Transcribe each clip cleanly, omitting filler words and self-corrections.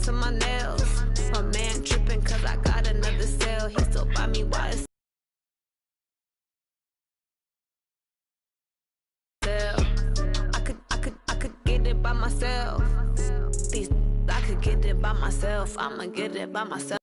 to my nails. My man tripping cause I got another sale. He still buy me while it's sale. I could get it by myself. These I could get it by myself. I'ma get it by myself.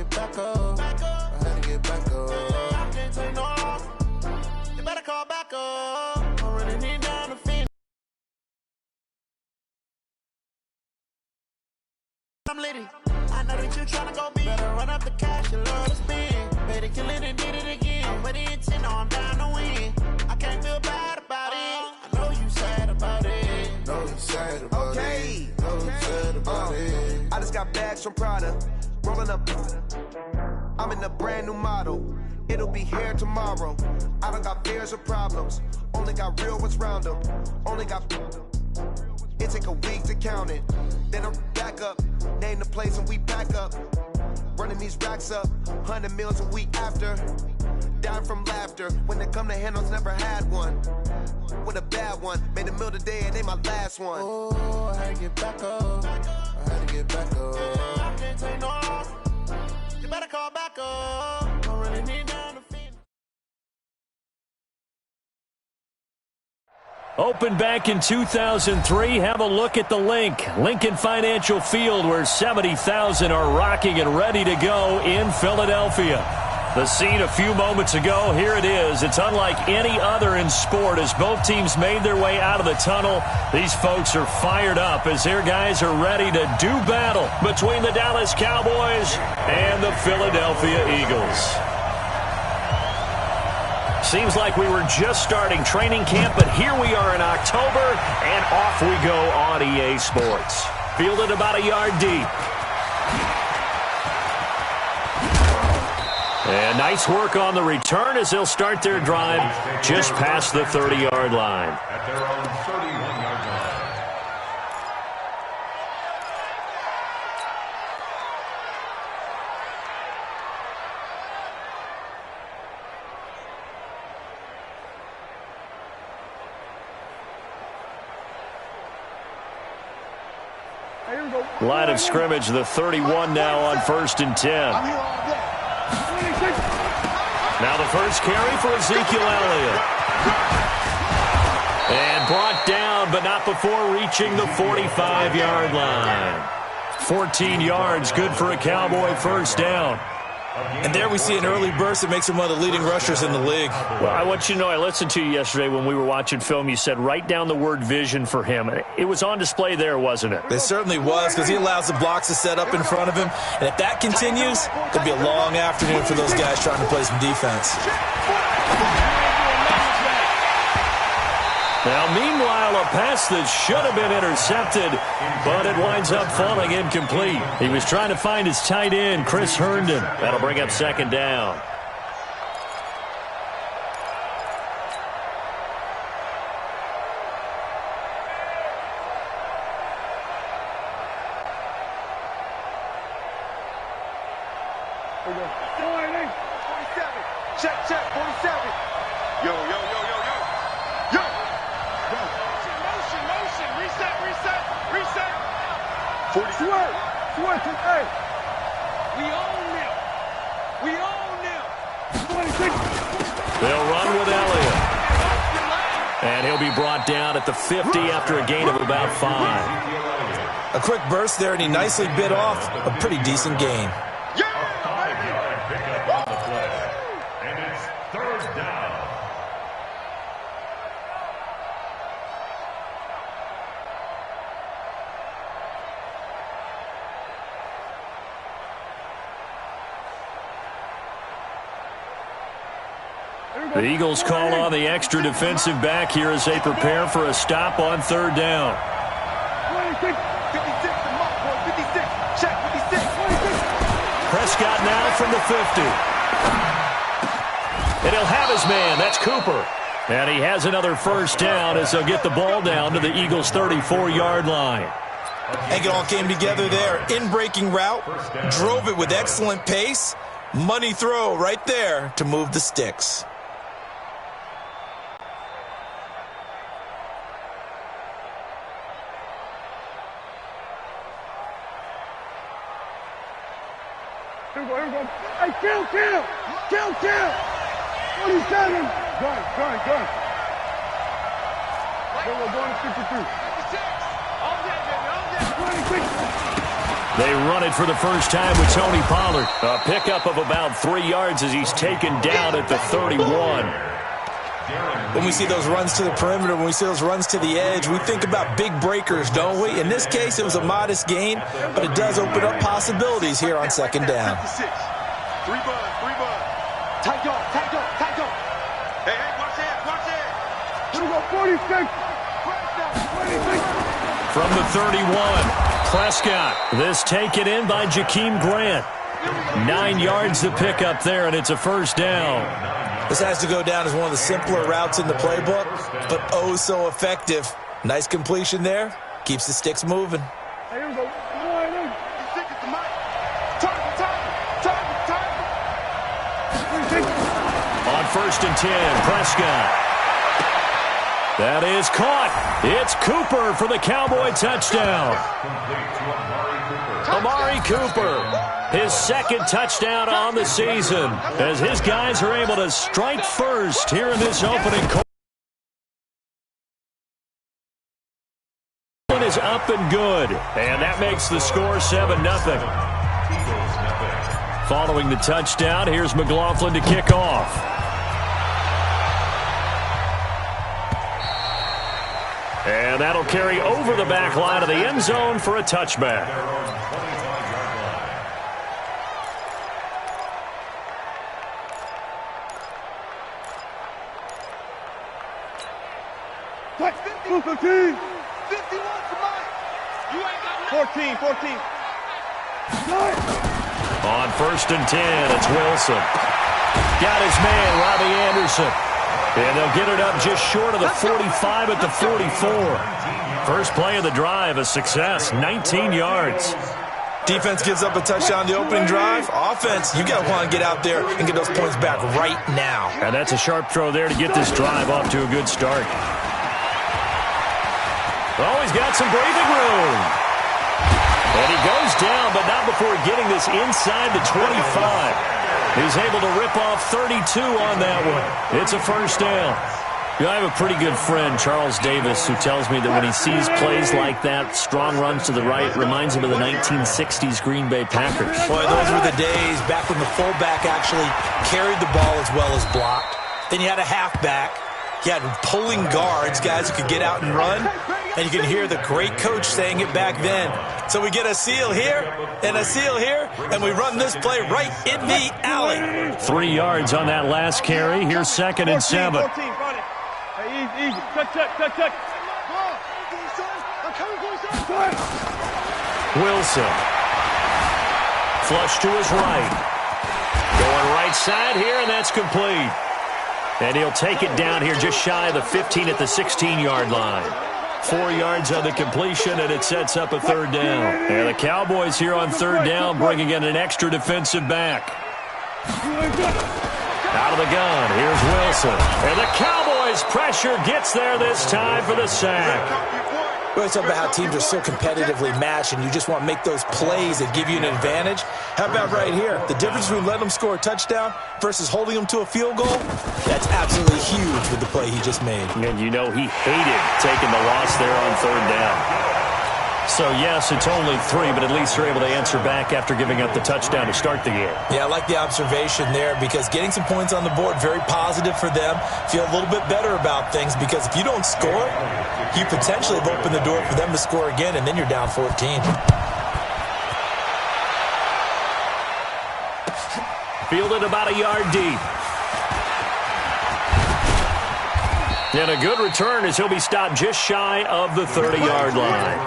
Back up. I had to get back up. I can't take no loss. You better call back up. I'm running it down the field. I'm litty. I know that you tryna go big. Better run up the cash, you love to spend. Better kill it and did it again. I'm ready and 10, I'm down to win. I can't feel bad about it. I know you sad about it. Know you sad about it. Know you sad about it. I just got bags from Prada. Rolling up, I'm in a brand new model. It'll be here tomorrow. I don't got fears or problems. Only got real ones round them. Only got. It take a week to count it. Then I'm back up. Name the place and we pack up. Running these racks up. 100 meals a week after. Dying from laughter. When they come to handles, never had one. With a bad one. Made a meal today and they my last one. Oh, I had to get back up. I had to get back up. I can't take no loss. You better call back up. I'm running it down the field. Opened back in 2003. Have a look at the link. Lincoln Financial Field, where 70,000 are rocking and ready to go in Philadelphia. The scene a few moments ago, here it is. It's unlike any other in sport as both teams made their way out of the tunnel. These folks are fired up as their guys are ready to do battle between the Dallas Cowboys and the Philadelphia Eagles. Seems like we were just starting training camp, but here we are in October, and off we go on EA Sports. Fielded about a yard deep. And nice work on the return as they'll start their drive just past the 30-yard line. At their own 31-yard line. Line of scrimmage, the 31 now on 1st and 10. Now the first carry for Ezekiel Elliott. And brought down, but not before reaching the 45-yard line. 14 yards, good for a Cowboy first down. And there we see an early burst that makes him one of the leading rushers in the league. Well, I want you to know, I listened to you yesterday when we were watching film. You said write down the word vision for him. It was on display there, wasn't it? It certainly was, because he allows the blocks to set up in front of him. And if that continues, it'll be a long afternoon for those guys trying to play some defense. Now, meanwhile, a pass that should have been intercepted, but it winds up falling incomplete. He was trying to find his tight end, Chris Herndon. That'll bring up second down. Check, 47. Yo. Motion. Reset. 42. Hey. We own them. 26. They'll run with Elliott. And he'll be brought down at the 50 after a gain of about 5. A quick burst there, and he nicely bit off a pretty decent gain. The Eagles call on the extra defensive back here as they prepare for a stop on third down. 56, the mark, boy, 56, check, 56. Prescott now from the 50. And he'll have his man. That's Cooper. And he has another first down as they'll get the ball down to the Eagles' 34-yard line. I think it all came together there. In-breaking route, drove it with excellent pace. Money throw right there to move the sticks. Here we go. Hey, kill! 47. Gun. Here we're going to 53. 26. They run it for the first time with Tony Pollard. A pickup of about 3 yards as he's taken down at the 31. When we see those runs to the perimeter, when we see those runs to the edge, we think about big breakers, don't we? In this case, it was a modest gain, but it does open up possibilities here on second down. 56. 3 bud. Tight up. Hey, watch it. Here we go, 46. From the 31, Prescott. This taken in by Jakeem Grant. 9 yards to pick up there, and it's a first down. This has to go down as one of the simpler routes in the playbook, but oh so effective. Nice completion there. Keeps the sticks moving. Hey, here we go. 56 at the mic. Target. On 1st and 10, Prescott. That is caught. It's Cooper for the Cowboy touchdown. Amari Cooper, his second touchdown on the season, as his guys are able to strike first here in this opening quarter. Is up and good, and that makes the score 7-0. Following the touchdown, here's McLaughlin to kick off. And that'll carry over the back line of the end zone for a touchback. Touch 50. 14. On 1st and 10, it's Wilson. Got his man, Robbie Anderson. And they'll get it up just short of the 45 at the 44. First play of the drive, a success, 19 yards. Defense gives up a touchdown the opening drive. Offense, you got to want to get out there and get those points back right now. And that's a sharp throw there to get this drive off to a good start. Oh, he's got some breathing room. And he goes down, but not before getting this inside the 25. He's able to rip off 32 on that one. It's a first down. You know, I have a pretty good friend, Charles Davis, who tells me that when he sees plays like that, strong runs to the right, reminds him of the 1960s Green Bay Packers. Boy, those were the days back when the fullback actually carried the ball as well as blocked. Then you had a halfback. You had pulling guards, guys who could get out and run. And you can hear the great coach saying it back then. So we get a seal here and a seal here, and we run this play right in the alley. 3 yards on that last carry. Here's 2nd and 7. 14. Hey, easy. Touch. Wilson. Flush to his right. Going right side here, and that's complete. And he'll take it down here just shy of the 15 at the 16-yard line. 4 yards on the completion, and it sets up a third down. And the Cowboys here on third down bringing in an extra defensive back. Out of the gun, here's Wilson. And the Cowboys' pressure gets there this time for the sack. We always talk about how teams are so competitively matched and you just want to make those plays that give you an advantage. How about right here? The difference between letting them score a touchdown versus holding them to a field goal, that's absolutely huge with the play he just made. And you know he hated taking the loss there on third down. So, yes, it's only 3, but at least they're able to answer back after giving up the touchdown to start the game. Yeah, I like the observation there because getting some points on the board, very positive for them. Feel a little bit better about things because if you don't score, you potentially have opened the door for them to score again, and then you're down 14. Fielded about a yard deep. And a good return as he'll be stopped just shy of the 30-yard line.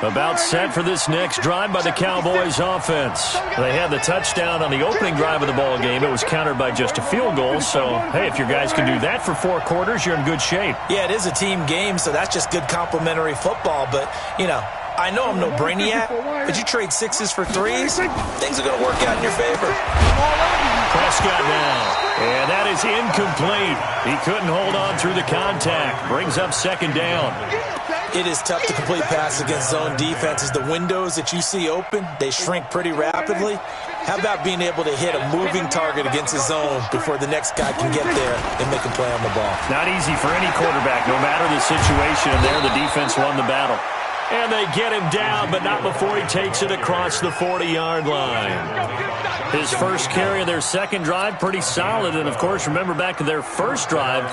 About set for this next drive by the Cowboys offense. They had the touchdown on the opening drive of the ball game. It was countered by just a field goal. So, hey, if your guys can do that for 4 quarters, you're in good shape. Yeah, it is a team game, so that's just good complimentary football. But, you know, I know I'm no brainiac, but you trade 6s for 3s, things are going to work out in your favor. Prescott now. And that is incomplete. He couldn't hold on through the contact. Brings up 2nd down. It is tough to complete passes against zone defenses. The windows that you see open, they shrink pretty rapidly. How about being able to hit a moving target against a zone before the next guy can get there and make a play on the ball? Not easy for any quarterback, no matter the situation. There, the defense won the battle. And they get him down, but not before he takes it across the 40-yard line. His first carry of their second drive, pretty solid. And, of course, remember back to their first drive,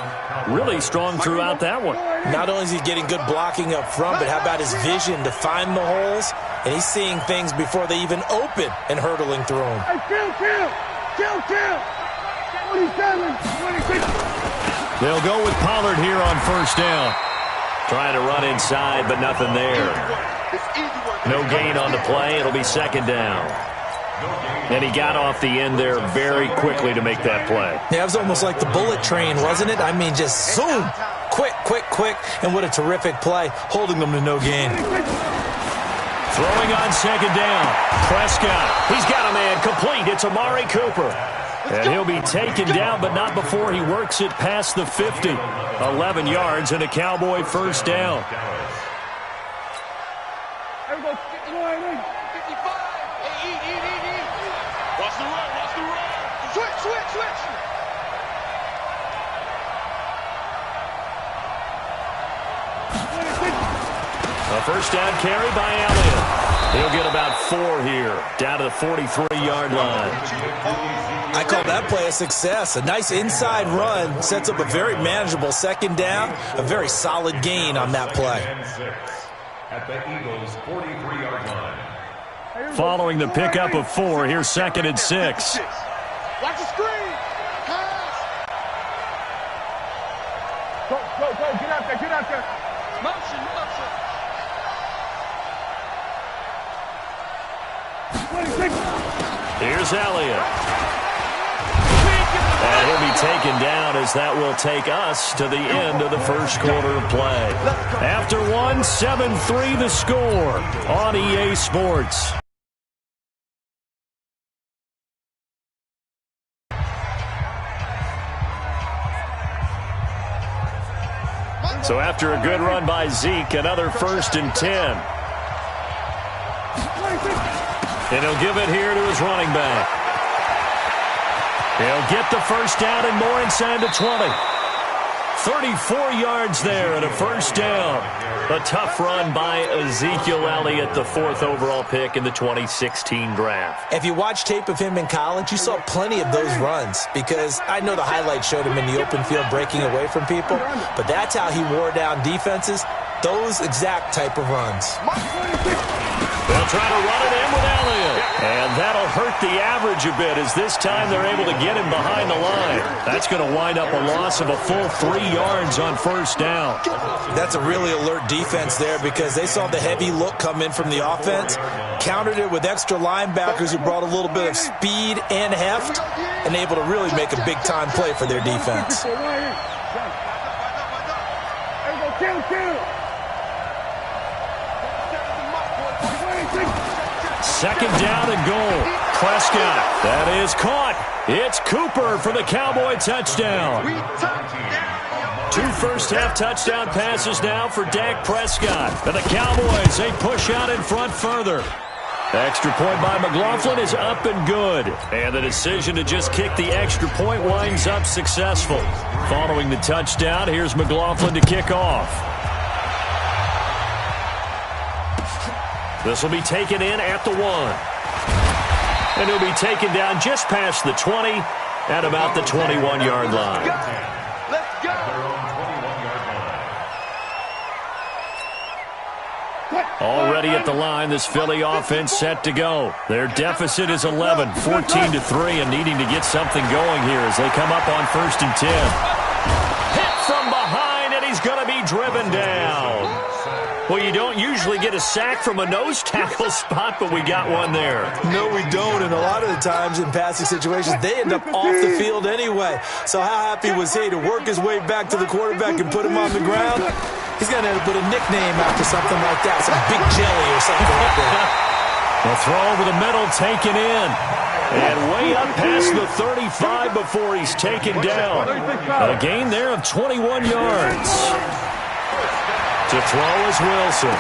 really strong throughout that one. Not only is he getting good blocking up front, but how about his vision to find the holes? And he's seeing things before they even open and hurtling through them. They'll go with Pollard here on first down. Trying to run inside, but nothing there. No gain on the play. It'll be 2nd down. And he got off the end there very quickly to make that play. Yeah, it was almost like the bullet train, wasn't it? I mean, just zoom. Quick, quick, quick. And what a terrific play, holding them to no gain. Throwing on 2nd down. Prescott. He's got a man complete. It's Amari Cooper. And he'll be taken down, but not before he works it past the 50. 11 yards and a Cowboy first down. A first down carry by Elliott. He'll get about 4 here, down to the 43-yard line. I call that play a success. A nice inside run sets up a very manageable 2nd down, a very solid gain on that play. At the Eagles' 43-yard line. Following the pickup of 4, here's 2nd and 6. Watch the screen. Pass. Go. Get out there. Motion. Here's Elliott. And he'll be taken down as that will take us to the end of the first quarter of play. After 1, 7-3 the score on EA Sports. So after a good run by Zeke, another 1st and 10. And he'll give it here to his running back. He'll get the first down and more inside the 20. 34 yards there and a first down. A tough run by Ezekiel Elliott, the 4th overall pick in the 2016 draft. If you watch tape of him in college, you saw plenty of those runs because I know the highlights showed him in the open field breaking away from people, but that's how he wore down defenses, those exact type of runs. They'll try to run it in with Elliott. And that'll hurt the average a bit as this time they're able to get him behind the line. That's going to wind up a loss of a full 3 yards on first down. That's a really alert defense there because they saw the heavy look come in from the offense, countered it with extra linebackers who brought a little bit of speed and heft, and able to really make a big-time play for their defense. Second down and goal. Prescott. That is caught. It's Cooper for the Cowboy touchdown. 2 first-half touchdown passes now for Dak Prescott. And the Cowboys, they push out in front further. Extra point by McLaughlin is up and good. And the decision to just kick the extra point winds up successful. Following the touchdown, here's McLaughlin to kick off. This will be taken in at the 1. And he'll be taken down just past the 20 at about the 21-yard line. Let's go. Already at the line, this Philly offense set to go. Their deficit is 11, 14-3, and needing to get something going here as they come up on 1st and 10. Hit from behind, and he's going to be driven down. Well, you don't usually get a sack from a nose tackle spot, but we got one there. No, we don't, and a lot of the times in passing situations, they end up off the field anyway. So how happy was he to work his way back to the quarterback and put him on the ground? He's going to have to put a nickname after something like that, some Big Jelly or something like that. The throw over the middle taken in. And way up past the 35 before he's taken down. A gain there of 21 yards. To throw is Wilson.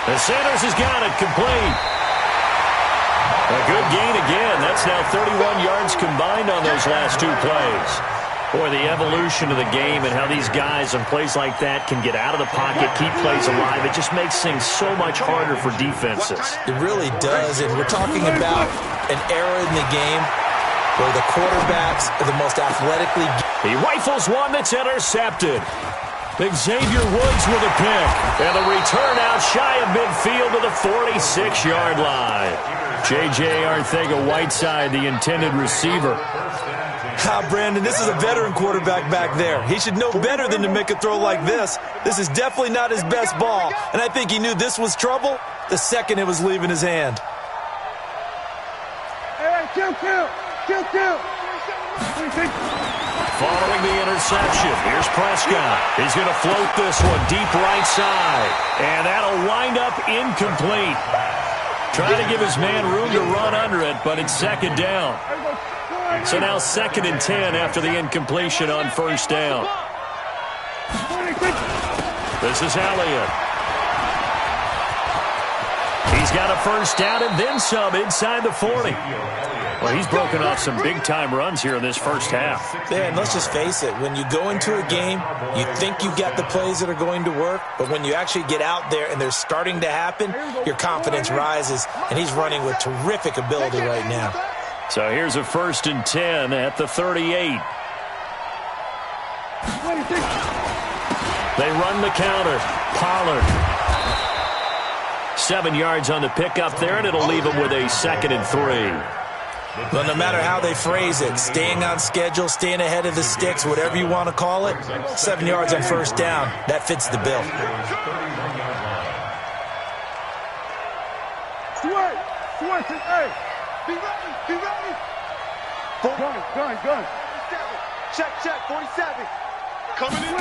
And Sanders has got it complete. A good gain again. That's now 31 yards combined on those last 2 plays. Boy, the evolution of the game and how these guys on plays like that can get out of the pocket, keep plays alive, it just makes things so much harder for defenses. It really does, and we're talking about an era in the game where the quarterbacks are the most athletically... He rifles one that's intercepted. Xavier Woods with a pick. And the return out shy of midfield to the 46-yard line. J.J. Arcega-Whiteside, the intended receiver. Brandon, this is a veteran quarterback back there. He should know better than to make a throw like this. This is definitely not his best ball, and I think he knew this was trouble the second it was leaving his hand. Following the interception, here's Prescott. He's going to float this one deep right side, and that'll wind up incomplete. Trying to give his man room to run under it, but it's 2nd down. So now 2nd and 10 after the incompletion on 1st down. This is Elliott. He's got a 1st down and then some inside the 40. Well, he's broken off some big-time runs here in this first half. Yeah, and let's just face it. When you go into a game, you think you got the plays that are going to work, but when you actually get out there and they're starting to happen, your confidence rises, and he's running with terrific ability right now. So here's a 1st and 10 at the 38. They run the counter. Pollard. 7 yards on the pickup there, and it'll leave them with a 2nd and 3. Well, no matter how they phrase it, staying on schedule, staying ahead of the sticks, whatever you want to call it, 7 yards on 1st down, that fits the bill. Be ready. Gun. Check, 47. Coming in.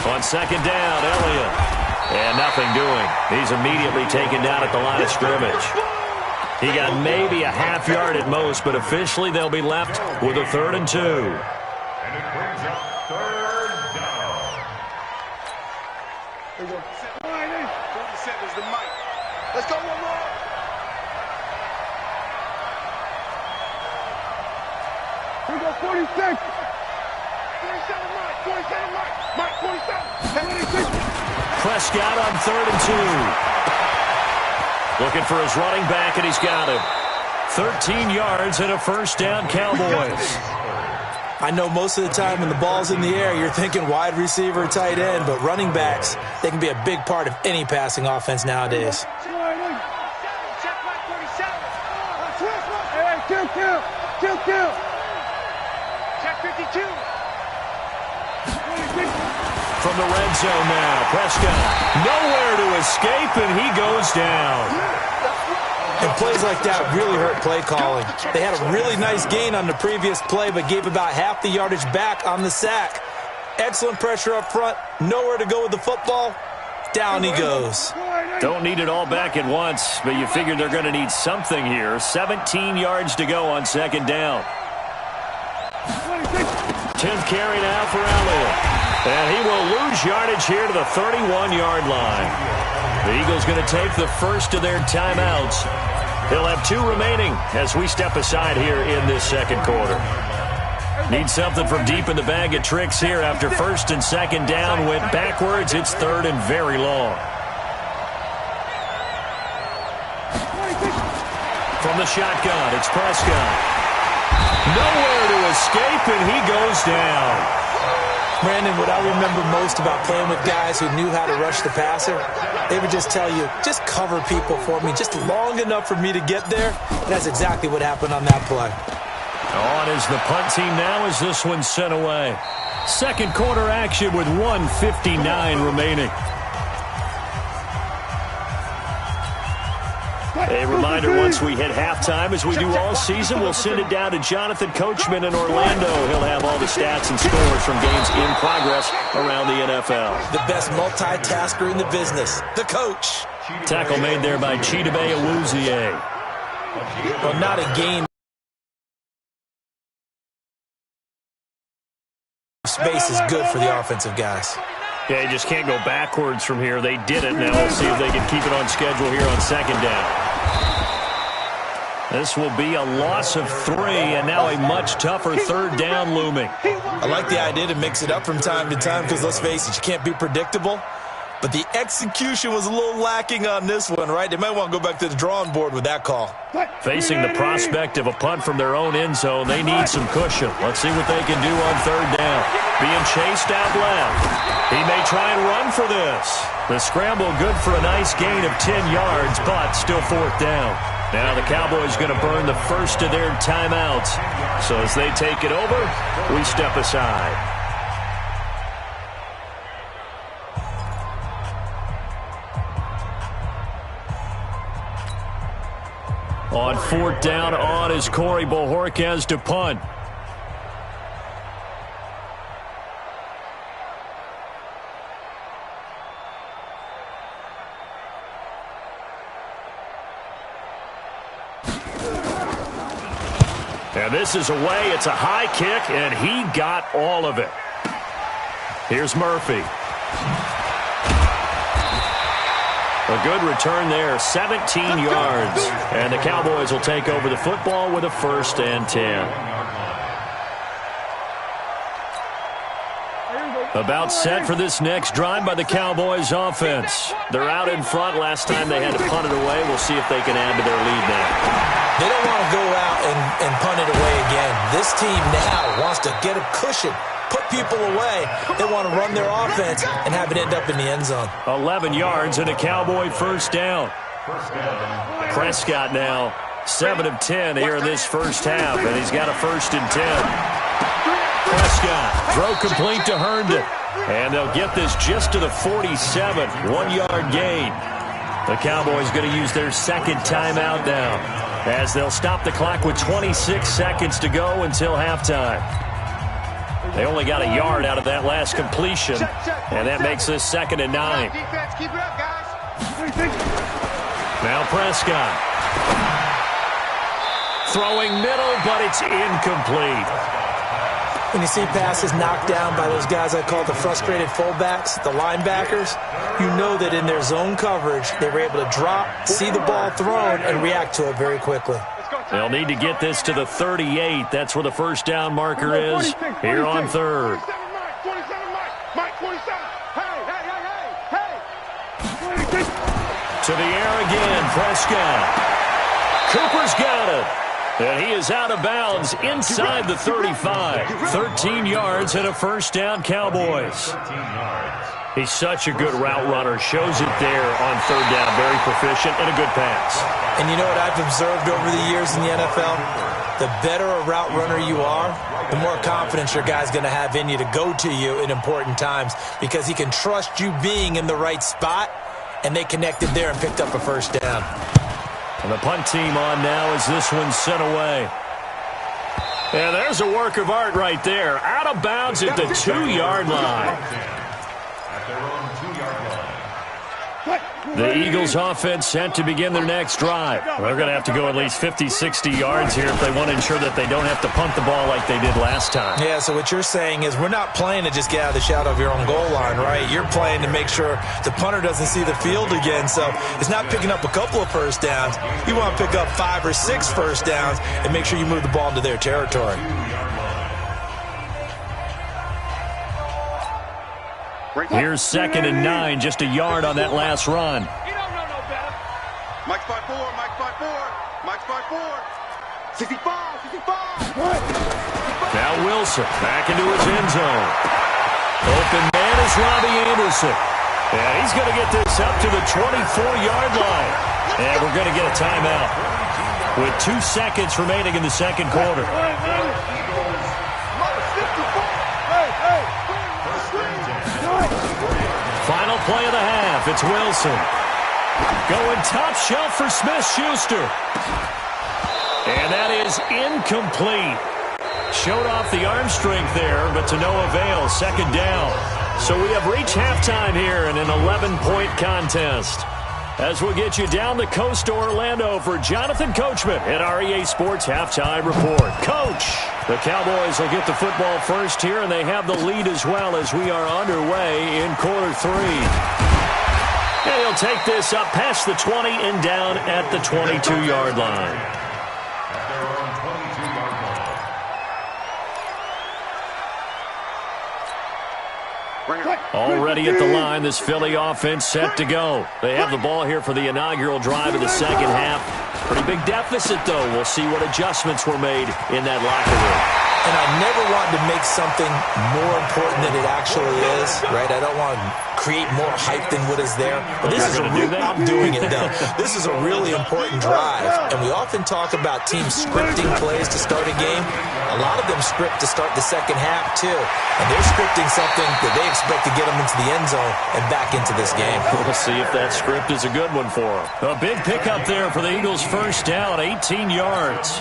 On 2nd down, Elliott. And nothing doing. He's immediately taken down at the line of scrimmage. He got maybe a half yard at most, but officially they'll be left with a 3rd and 2. And it brings up 3rd down. 47 is the mic. Let's go one more. We go 46. 47 Mike, 47. Prescott on 3rd and 2. Looking for his running back, and he's got him. 13 yards and a 1st down, Cowboys. I know most of the time when the ball's in the air, you're thinking wide receiver, tight end, but running backs, they can be a big part of any passing offense nowadays. Kill. Check 52. From the red zone now, Prescott nowhere to escape, and he goes down. And plays like that really hurt play calling. They had a really nice gain on the previous play, but gave about half the yardage back on the sack. Excellent pressure up front, nowhere to go with the football. Down he goes. Don't need it all back at once, but you figure they're going to need something here. 17 yards to go on 2nd down. 10th carry now for Elliott. And he will lose yardage here to the 31-yard line. The Eagles going to take the first of their timeouts. He'll have 2 remaining as we step aside here in this 2nd quarter. Need something from deep in the bag of tricks here after 1st and 2nd down went backwards. It's 3rd and very long. From the shotgun, it's Prescott. Nowhere to escape, and he goes down. Brandon, what I remember most about playing with guys who knew how to rush the passer, they would just tell you, just cover people for me, just long enough for me to get there. And that's exactly what happened on that play. On is the punt team now as this one's sent away. Second quarter action with 1:59 remaining. A reminder, once we hit halftime, as we do all season, we'll send it down to Jonathan Coachman in Orlando. He'll have all the stats and scores from games in progress around the NFL. The best multitasker in the business, the coach. Tackle made there by Chidobe Awuzie. Well, not a game. Space is good for the offensive guys. Yeah, you just can't go backwards from here. They did it. Now we'll see if they can keep it on schedule here on second down. This will be a loss of 3, and now a much tougher third down looming. I like the idea to mix it up from time to time because, let's face it, you can't be predictable. But the execution was a little lacking on this one, right? They might want to go back to the drawing board with that call. Facing the prospect of a punt from their own end zone, they need some cushion. Let's see what they can do on third down. Being chased out left. He may try and run for this. The scramble good for a nice gain of 10 yards, but still fourth down. Now the Cowboys going to burn the first of their timeouts. So as they take it over, we step aside. On fourth down, on is Corey Bojorquez to punt. And this is away. It's a high kick, and he got all of it. Here's Murphy. A good return there, 17 yards. And the Cowboys will take over the football with a 1st and 10. About set for this next drive by the Cowboys offense. They're out in front. Last time they had to punt it away. We'll see if they can add to their lead now. They don't want to go out and punt it away again. This team now wants to get a cushion, put people away. They want to run their offense and have it end up in the end zone. 11 yards and a Cowboy first down. Prescott now 7 of 10 here in this first half, and he's got a 1st and 10. Prescott, throw complete to Herndon, and they'll get this just to the 47, 1-yard gain. The Cowboys going to use their second timeout now, as they'll stop the clock with 26 seconds to go until halftime. They only got a yard out of that last completion, and that makes this 2nd and 9. Now Prescott. Throwing middle, but it's incomplete. When you see passes knocked down by those guys I call the frustrated fullbacks, the linebackers, you know that in their zone coverage, they were able to drop, see the ball thrown, and react to it very quickly. They'll need to get this to the 38. That's where the first down marker is here on third. To the air again, Prescott. Cooper's got it. And he is out of bounds inside the 35. 13 yards and a first down, Cowboys. He's such a good route runner. Shows it there on third down. Very proficient and a good pass. And you know what I've observed over the years in the NFL? The better a route runner you are, the more confidence your guy's going to have in you to go to you in important times, because he can trust you being in the right spot, and they connected there and picked up a first down. And the punt team on now as this one's sent away. And there's a work of art right there. Out of bounds at the 2-yard line. The Eagles offense set to begin their next drive. They're going to have to go at least 50, 60 yards here if they want to ensure that they don't have to punt the ball like they did last time. Yeah, so what you're saying is we're not playing to just get out of the shadow of your own goal line, right? You're playing to make sure the punter doesn't see the field again. So it's not picking up a couple of first downs. You want to pick up 5 or 6 first downs and make sure you move the ball into their territory. Here's 2nd and 9, just a yard on that last run. Mike's 5-4, Mike's 5-4, Mike's 5-4. 65, 65. Now Wilson back into his end zone. Open man is Robbie Anderson. And he's going to get this up to the 24-yard line. And we're going to get a timeout with 2 seconds remaining in the second quarter. Final play of the half. It's Wilson. Going top shelf for Smith-Schuster. And that is incomplete. Showed off the arm strength there, but to no avail. Second down. So we have reached halftime here in an 11-point contest. As we'll get you down the coast to Orlando for Jonathan Coachman at our EA Sports Halftime Report. Coach, the Cowboys will get the football first here, and they have the lead as well as we are underway in quarter 3. And he'll take this up past the 20 and down at the 22-yard line. Already at the line, this Philly offense set to go. They have the ball here for the inaugural drive of the second half. Pretty big deficit, though. We'll see what adjustments were made in that locker room. And I never wanted to make something more important than it actually is, right? I don't want to create more hype than what is there. But this is I'm doing it, though. This is a really important drive. And we often talk about teams scripting plays to start a game. A lot of them script to start the second half, too. And they're scripting something that they expect to get them into the end zone and back into this game. We'll see if that script is a good one for them. A big pickup there for the Eagles' first down, 18 yards.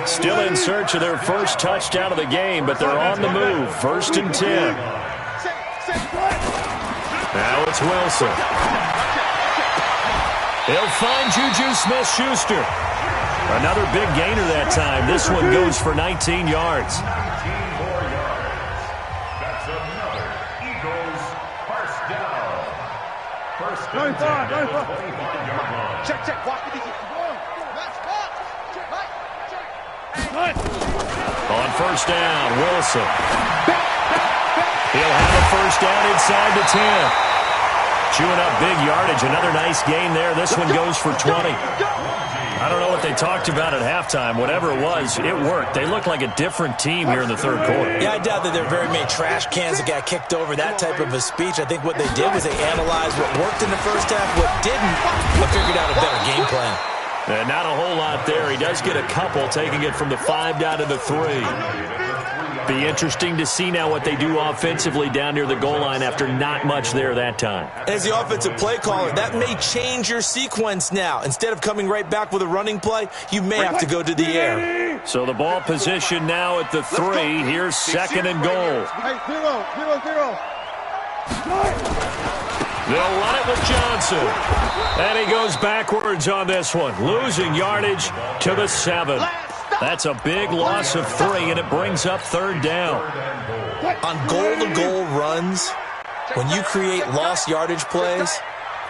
Still in search of their first touchdown of the game, but they're on the move. First and 10. Now it's Wilson. He'll find Juju Smith-Schuster. Another big gainer that time. This one goes for 19 yards. That's another Eagles first down. First and 10 at the 25-yard line. Check. Watch the defense. On first down, Wilson. He'll have a first down inside the 10. Chewing up big yardage. Another nice gain there. This one goes for 20. I don't know what they talked about at halftime. Whatever it was, it worked. They look like a different team here in the third quarter. Yeah, I doubt that there are very many trash cans that got kicked over, that type of a speech. I think what they did was they analyzed what worked in the first half, what didn't, and figured out a better game plan. And not a whole lot there. He does get a couple, taking it from the 5 down to the 3. Be interesting to see now what they do offensively down near the goal line after not much there that time. As the offensive play caller, that may change your sequence now. Instead of coming right back with a running play, you may have to go to the air. So the ball position now at the 3. Here's second and goal. 0. They'll run it with Johnson. And he goes backwards on this one, losing yardage to the 7. That's a big loss of 3, and it brings up third down. On goal-to-goal runs, when you create lost yardage plays,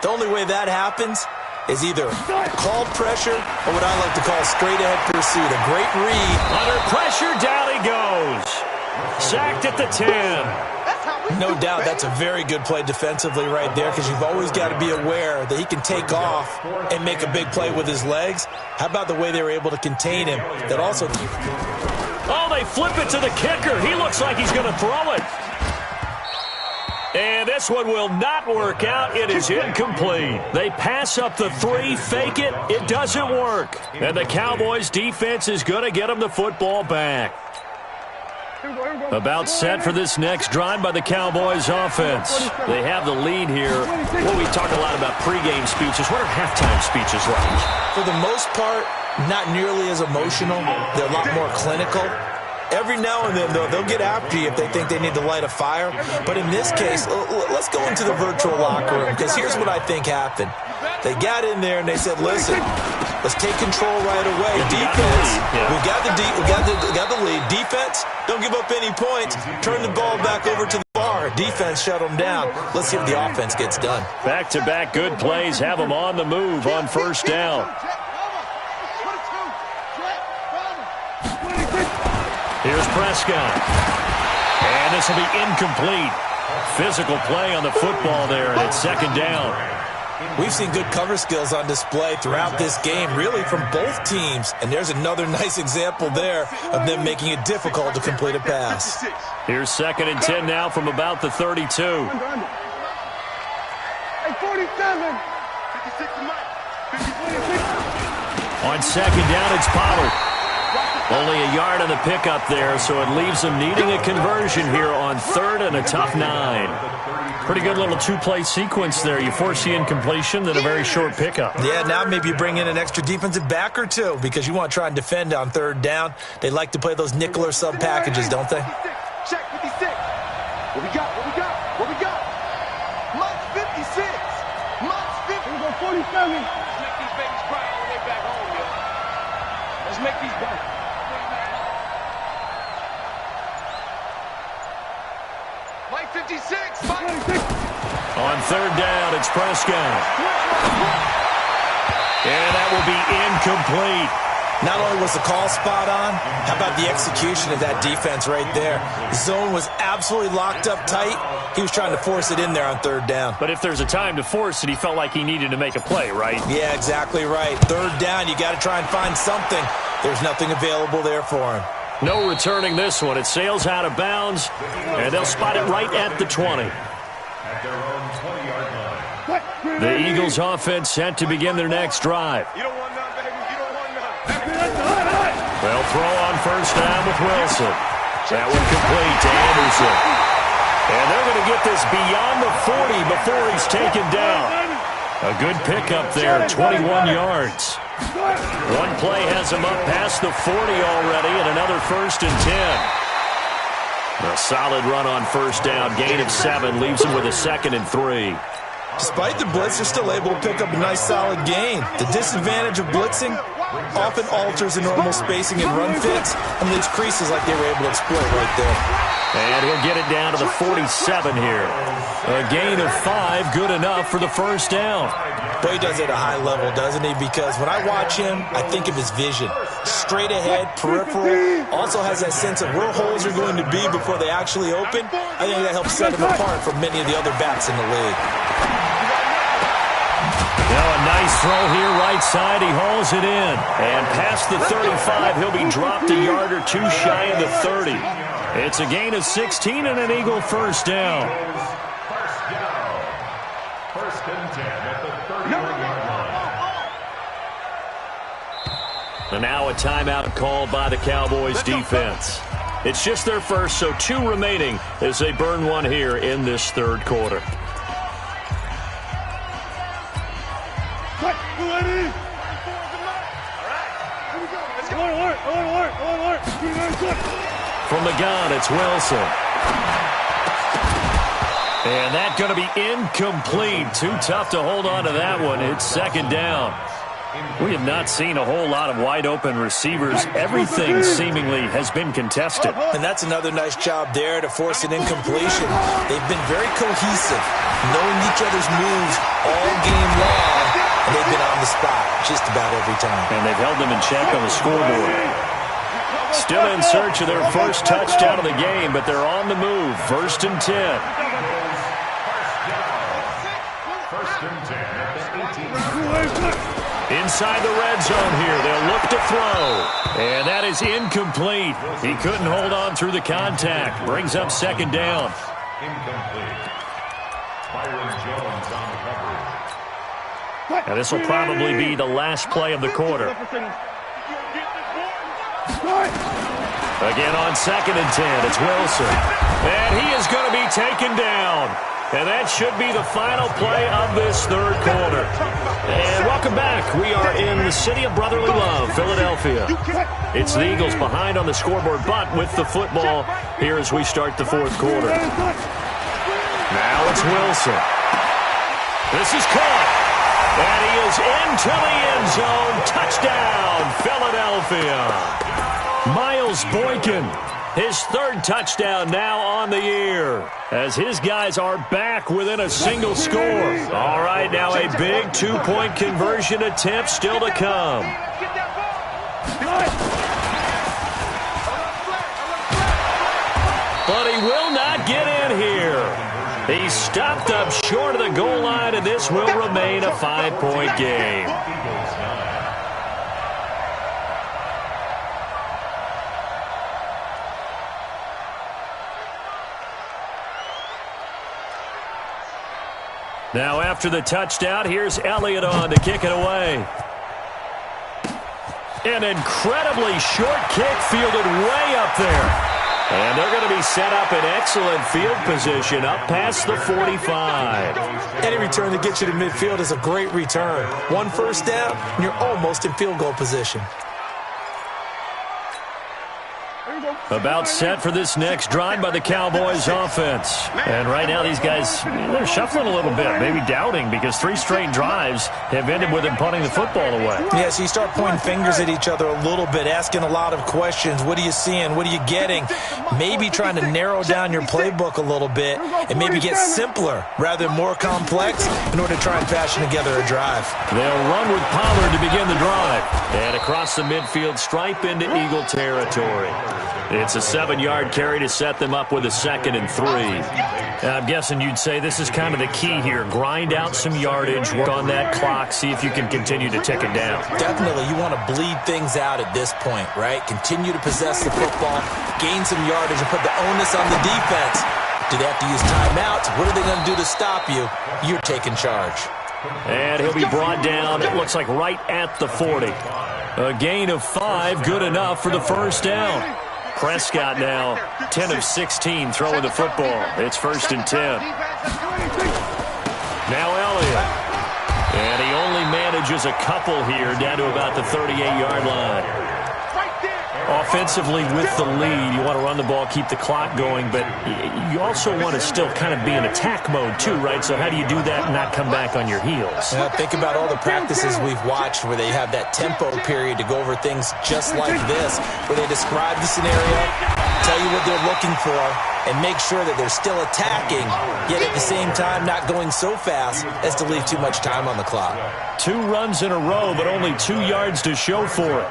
the only way that happens is either called pressure or what I like to call straight-ahead pursuit. A great read. Under pressure, down he goes. Sacked at the 10. No doubt that's a very good play defensively right there, because you've always got to be aware that he can take off and make a big play with his legs. How about the way they were able to contain him? That also... Oh, they flip it to the kicker. He looks like he's going to throw it. And this one will not work out. It is incomplete. They pass up the 3, fake it. It doesn't work. And the Cowboys defense is going to get them the football back. About set for this next drive by the Cowboys offense. They have the lead here. Well, we talk a lot about pregame speeches. What are halftime speeches like? For the most part, not nearly as emotional. They're a lot more clinical. Every now and then, though, they'll get after you if they think they need to light a fire. But in this case, let's go into the virtual locker room, because here's what I think happened. They got in there and they said, listen, let's take control right away. Defense, we got the lead. Defense, don't give up any points. Turn the ball back over to the bar. Defense, shut them down. Let's see if the offense gets done. Back-to-back good plays have them on the move on first down. Here's Prescott. And this will be incomplete. Physical play on the football there, and it's second down. We've seen good cover skills on display throughout this game, really from both teams. And there's another nice example there of them making it difficult to complete a pass. Here's 2nd and 10 now from about the 32. Hey, 47. On 2nd down, it's Pollard. Only a yard on the pickup there, so it leaves them needing a conversion here on 3rd and a tough 9. Pretty good little two-play sequence there. You force the incompletion, then a very short pickup. Yeah, now maybe you bring in an extra defensive back or two because you want to try and defend on 3rd down. They like to play those nickel or sub packages, don't they? Check 56. What we got? What we got? What we got? Mike's 56. Mike's 50. Here we go, 47. Let's make these babies cry all the way back home, yo. Let's make these babies. Mike 56. Mike. On 3rd down, it's Prescott. And that will be incomplete. Not only was the call spot on, how about the execution of that defense right there? The zone was absolutely locked up tight. He was trying to force it in there on 3rd down. But if there's a time to force it, he felt like he needed to make a play, right? Yeah, exactly right. 3rd down, you got to try and find something. There's nothing available there for him. No returning this one. It sails out of bounds, and they'll spot it right at the 20. At their own 20-yard line. The Eagles offense set to begin their next drive. You don't want none, baby. You don't want none. They'll throw on 1st down with Wilson. That one complete to Anderson. And they're going to get this beyond the 40 before he's taken down. A good pickup there, 21 yards. One play has him up past the 40 already, and another 1st and 10. A solid run on 1st down, gain of 7, leaves him with a 2nd and 3. Despite the blitz, they're still able to pick up a nice solid gain. The disadvantage of blitzing often alters the normal spacing and run fits and leaves creases like they were able to exploit right there. And he'll get it down to the 47 here. A gain of 5, good enough for the 1st down. But he does it at a high level, doesn't he? Because when I watch him, I think of his vision. Straight ahead, peripheral, also has that sense of where holes are going to be before they actually open. I think that helps set him apart from many of the other backs in the league. Now a nice throw here, right side. He hauls it in. And past the 35, he'll be dropped a yard or two shy of the 30. It's a gain of 16 and an Eagle 1st down. First down. 1st and 10 at the 31-yard line. And now a timeout called by the Cowboys defense. It's just their first, so 2 remaining as they burn one here in this 3rd quarter. From the gun, it's Wilson. And that's going to be incomplete. Too tough to hold on to that one. It's 2nd down. We have not seen a whole lot of wide-open receivers. Everything seemingly has been contested. And that's another nice job there to force an incompletion. They've been very cohesive, knowing each other's moves all game long, and they've been on the spot just about every time. And they've held them in check on the scoreboard. Still in search of their first touchdown of the game, but they're on the move. 1st and 10. First and 10 at the 18. Inside the red zone here. They'll look to throw. And that is incomplete. He couldn't hold on through the contact. Brings up 2nd down. Incomplete. Byron Jones on the coverage. Now this will probably be the last play of the quarter. Again on 2nd and 10, it's Wilson. And he is going to be taken down. And that should be the final play of this 3rd quarter. And welcome back. We are in the city of brotherly love, Philadelphia. It's the Eagles behind on the scoreboard, but with the football here as we start the 4th quarter. Now it's Wilson. This is caught. And he is into the end zone. Touchdown, Philadelphia. Miles Boykin, his 3rd touchdown now on the year, as his guys are back within a single score. All right, now a big 2-point conversion attempt still to come. But he will not get in here. He's stopped up short of the goal line, and this will remain a 5-point game. Now after the touchdown, here's Elliott on to kick it away. An incredibly short kick fielded way up there. And they're going to be set up in excellent field position up past the 45. Any return that gets you to midfield is a great return. 1 first down, and you're almost in field goal position. About set for this next drive by the Cowboys offense. And right now these guys, they're shuffling a little bit, maybe doubting, because 3 straight drives have ended with them punting the football away. Yeah, so you start pointing fingers at each other a little bit, asking a lot of questions. What are you seeing? What are you getting? Maybe trying to narrow down your playbook a little bit and maybe get simpler rather than more complex in order to try and fashion together a drive. They'll run with Pollard to begin the drive. And across the midfield stripe into Eagle territory. It's a 7-yard carry to set them up with a 2nd and 3. I'm guessing you'd say this is kind of the key here. Grind out some yardage, work on that clock, see if you can continue to tick it down. Definitely. You want to bleed things out at this point, right? Continue to possess the football, gain some yardage, and put the onus on the defense. Do they have to use timeouts? What are they going to do to stop you? You're taking charge. And he'll be brought down, it looks like right at the 40. A gain of 5, good enough for the first down. Prescott now 10 of 16 throwing the football. It's 1st and 10. Now Elliott. And he only manages a couple here down to about the 38-yard line. Offensively with the lead, you want to run the ball, keep the clock going, but you also want to still kind of be in attack mode too, right? So how do you do that and not come back on your heels? Yeah, think about all the practices we've watched where they have that tempo period to go over things just like this, where they describe the scenario, tell you what they're looking for, and make sure that they're still attacking, yet at the same time not going so fast as to leave too much time on the clock. 2 runs in a row, but only 2 yards to show for it.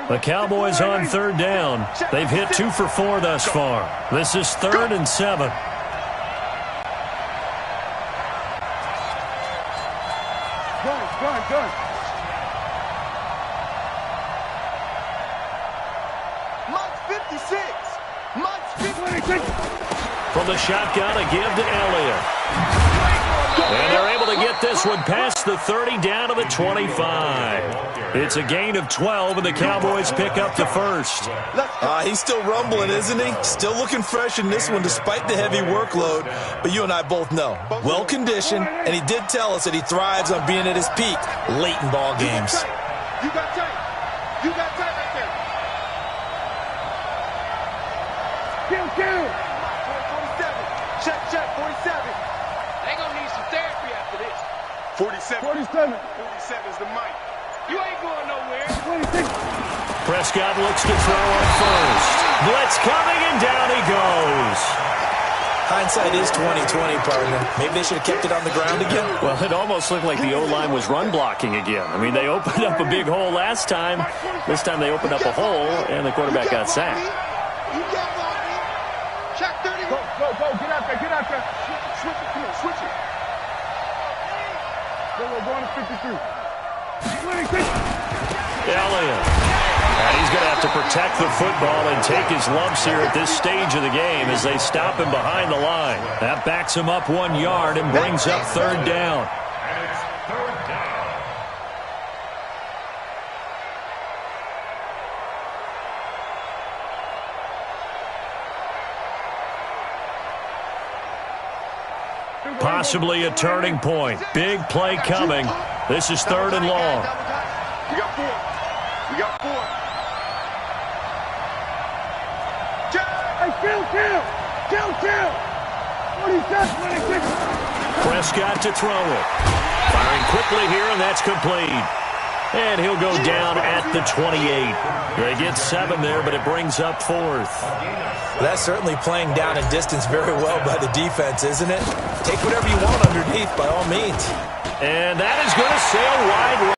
The Cowboys on 3rd down. They've hit 2 for 4 thus far. This is 3rd and 7. Good. Mike 56. Mike 56. From the shotgun, a give to Elliott. And they're able to get this one past the 30 down to the 25. It's a gain of 12, and the Cowboys pick up the first. He's still rumbling, isn't he? Still looking fresh in this one despite the heavy workload. But you and I both know, well-conditioned, and he did tell us that he thrives on being at his peak late in ball games. You got tight. You got tight right there. Kill. 47. Check, 47. They gonna need some therapy after this. 47. 47. 47 is the mic. You ain't going nowhere. 26. Prescott looks to throw on first. Blitz coming, and down he goes. Hindsight is 20/20, partner. Maybe they should have kept it on the ground again. Well, it almost looked like the O-line was run blocking again. I mean, they opened up a big hole last time. This time they opened up a hole, and the quarterback got sacked. You got one. Check 30. Go. Get out there. Switch it. Come on, switch it. We're going to 53. 26. Elliott. And he's going to have to protect the football and take his lumps here at this stage of the game as they stop him behind the line. That backs him up 1 yard and brings up 3rd down. And it's 3rd down. Possibly a turning point. Big play coming. This is 3rd and long. We got 4. Hey, kill. 47, 26. Prescott to throw it. Firing quickly here, and that's complete. And he'll go down at the 28. They get 7 there, but it brings up 4th. That's certainly playing down and distance very well by the defense, isn't it? Take whatever you want underneath, by all means. And that is going to sail wide.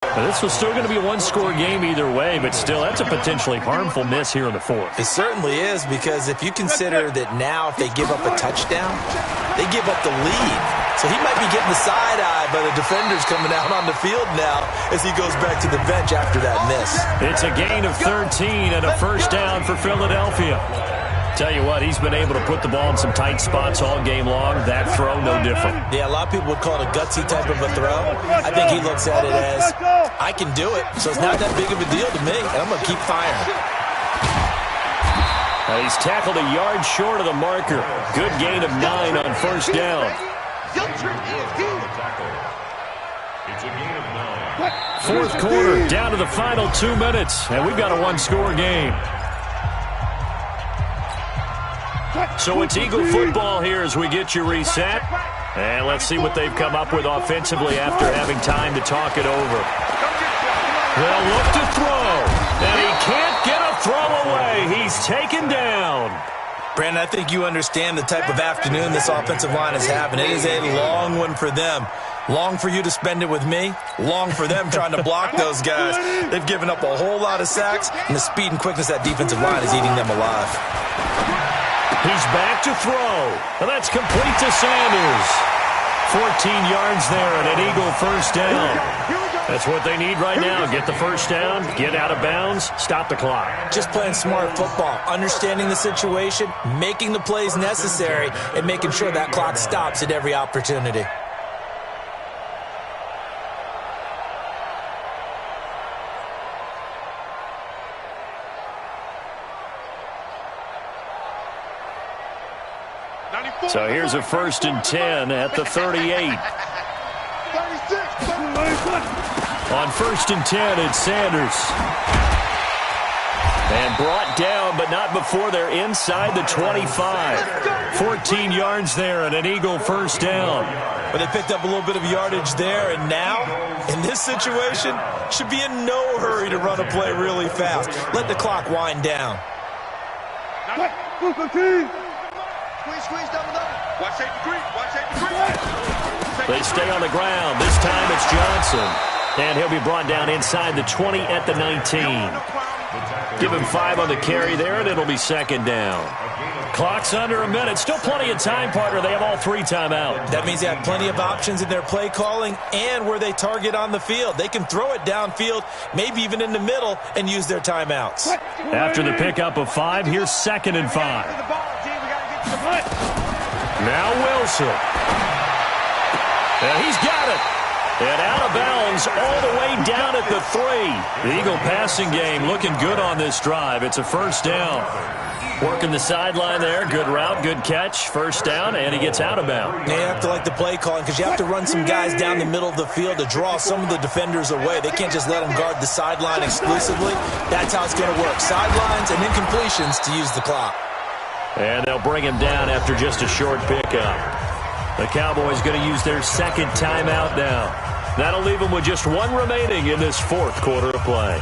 Now, this was still going to be a one-score game either way, but still, that's a potentially harmful miss here in the fourth. It certainly is, because if you consider that now if they give up a touchdown, they give up the lead. So he might be getting the side eye by the defenders coming out on the field now as he goes back to the bench after that miss. It's a gain of 13 and a first down for Philadelphia. Tell you what, he's been able to put the ball in some tight spots all game long. That throw, no different. Yeah, a lot of people would call it a gutsy type of a throw. I think he looks at it as, I can do it, so it's not that big of a deal to me, and I'm going to keep firing. Now he's tackled a yard short of the marker. Good gain of 9 on first down. Fourth quarter, down to the final 2 minutes, and we've got a one-score game. So it's Eagle football here as we get you reset. And let's see what they've come up with offensively after having time to talk it over. They'll look to throw, and he can't get a throw away. He's taken down. Brandon, I think you understand the type of afternoon this offensive line is having. It is a long one for them. Long for you to spend it with me. Long for them trying to block those guys. They've given up a whole lot of sacks, and the speed and quickness of that defensive line is eating them alive. He's back to throw, and that's complete to Sanders. 14 yards there and an Eagle first down. That's what they need right now. Get the first down, get out of bounds, stop the clock. Just playing smart football, understanding the situation, making the plays necessary, and making sure that clock stops at every opportunity. So here's a 1st and 10 at the 38. On 1st and 10, it's Sanders. And brought down, but not before they're inside the 25. 14 yards there and an Eagle first down. But they picked up a little bit of yardage there, and now, in this situation, should be in no hurry to run a play really fast. Let the clock wind down. Squeeze, double. Watch 83. They stay on the ground. This time it's Johnson. And he'll be brought down inside the 20 at the 19. Give him 5 on the carry there, and it'll be second down. Clock's under a minute. Still plenty of time, partner. They have all 3 timeouts. That means they have plenty of options in their play calling and where they target on the field. They can throw it downfield, maybe even in the middle, and use their timeouts. After the pickup of 5, here's 2nd and 5. Now Wilson. And he's got it. And out of bounds all the way down at the 3. The Eagle passing game looking good on this drive. It's a first down. Working the sideline there. Good route, good catch. First down, and he gets out of bounds. You have to like the play calling because you have to run some guys down the middle of the field to draw some of the defenders away. They can't just let them guard the sideline exclusively. That's how it's going to work. Sidelines and incompletions to use the clock. And they'll bring him down after just a short pickup. The Cowboys going to use their 2nd timeout now. That'll leave them with just 1 remaining in this 4th quarter of play.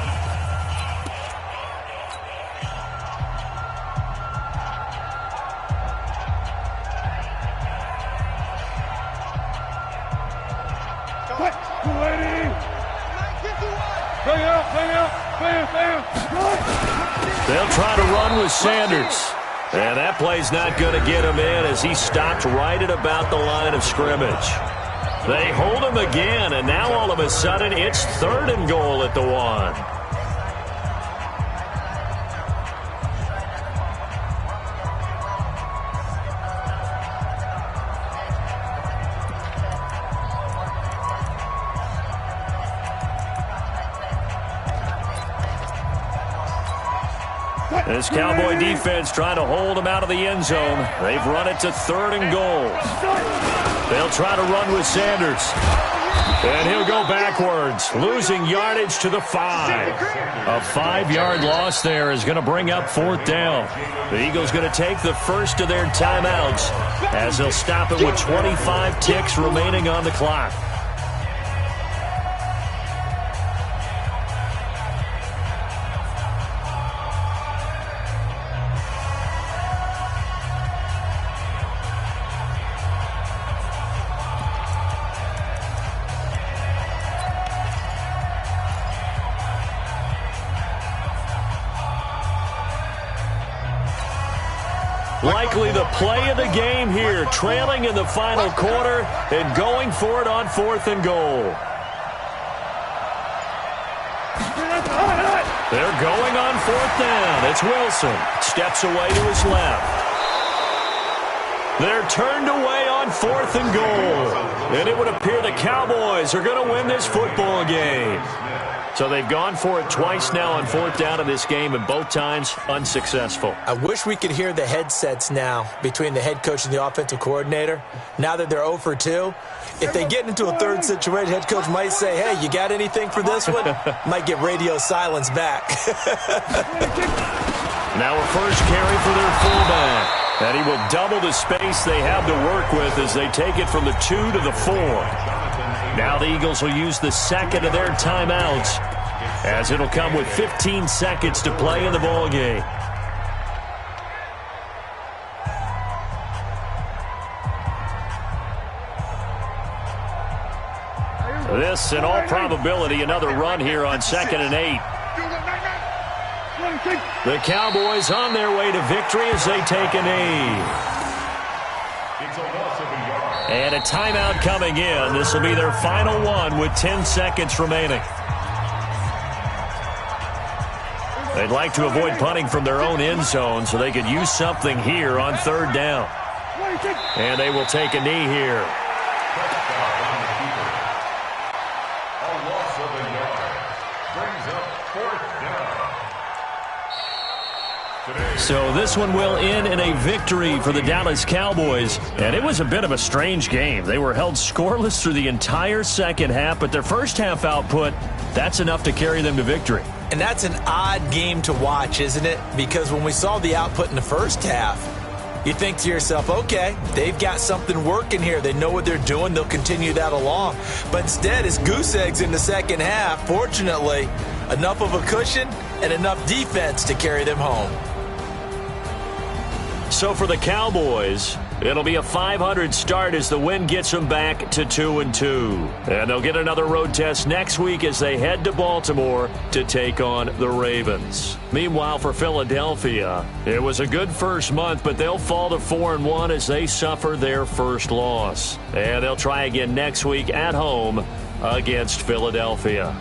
They'll try to run with Sanders. And that play's not going to get him in as he stopped right at about the line of scrimmage. They hold him again, and now all of a sudden it's 3rd and goal at the 1. This Cowboy defense trying to hold him out of the end zone. They've run it to 3rd and goal. They'll try to run with Sanders. And he'll go backwards, losing yardage to the 5. A 5-yard loss there is going to bring up 4th down. The Eagles going to take the first of their timeouts as they'll stop it with 25 ticks remaining on the clock. Likely the play of the game here, trailing in the final quarter and going for it on 4th and goal. They're going on 4th down. It's Wilson. Steps away to his left. They're turned away on 4th and goal. And it would appear the Cowboys are going to win this football game. So they've gone for it twice now on 4th down in this game, and both times unsuccessful. I wish we could hear the headsets now between the head coach and the offensive coordinator. Now that they're 0 for 2, if they get into a third situation, head coach might say, hey, you got anything for this one? Might get radio silence back. Now a first carry for their fullback. And he will double the space they have to work with as they take it from the 2 to the 4. Now the Eagles will use the second of their timeouts, as it'll come with 15 seconds to play in the ball game. This, in all probability, another run here on 2nd and 8. The Cowboys on their way to victory as they take a knee. And a timeout coming in. This will be their final one with 10 seconds remaining. They'd like to avoid punting from their own end zone so they could use something here on 3rd down. And they will take a knee here. A loss of a yard brings up 4th down. So this one will end in a victory for the Dallas Cowboys. And it was a bit of a strange game. They were held scoreless through the entire second half, but their first half output, that's enough to carry them to victory. And that's an odd game to watch, isn't it? Because when we saw the output in the first half, you think to yourself, okay, they've got something working here. They know what they're doing. They'll continue that along. But instead, it's goose eggs in the second half. Fortunately, enough of a cushion and enough defense to carry them home. So for the Cowboys, it'll be a .500 start as the win gets them back to 2-2. And they'll get another road test next week as they head to Baltimore to take on the Ravens. Meanwhile, for Philadelphia, it was a good first month, but they'll fall to 4-1 as they suffer their first loss. And they'll try again next week at home against Philadelphia.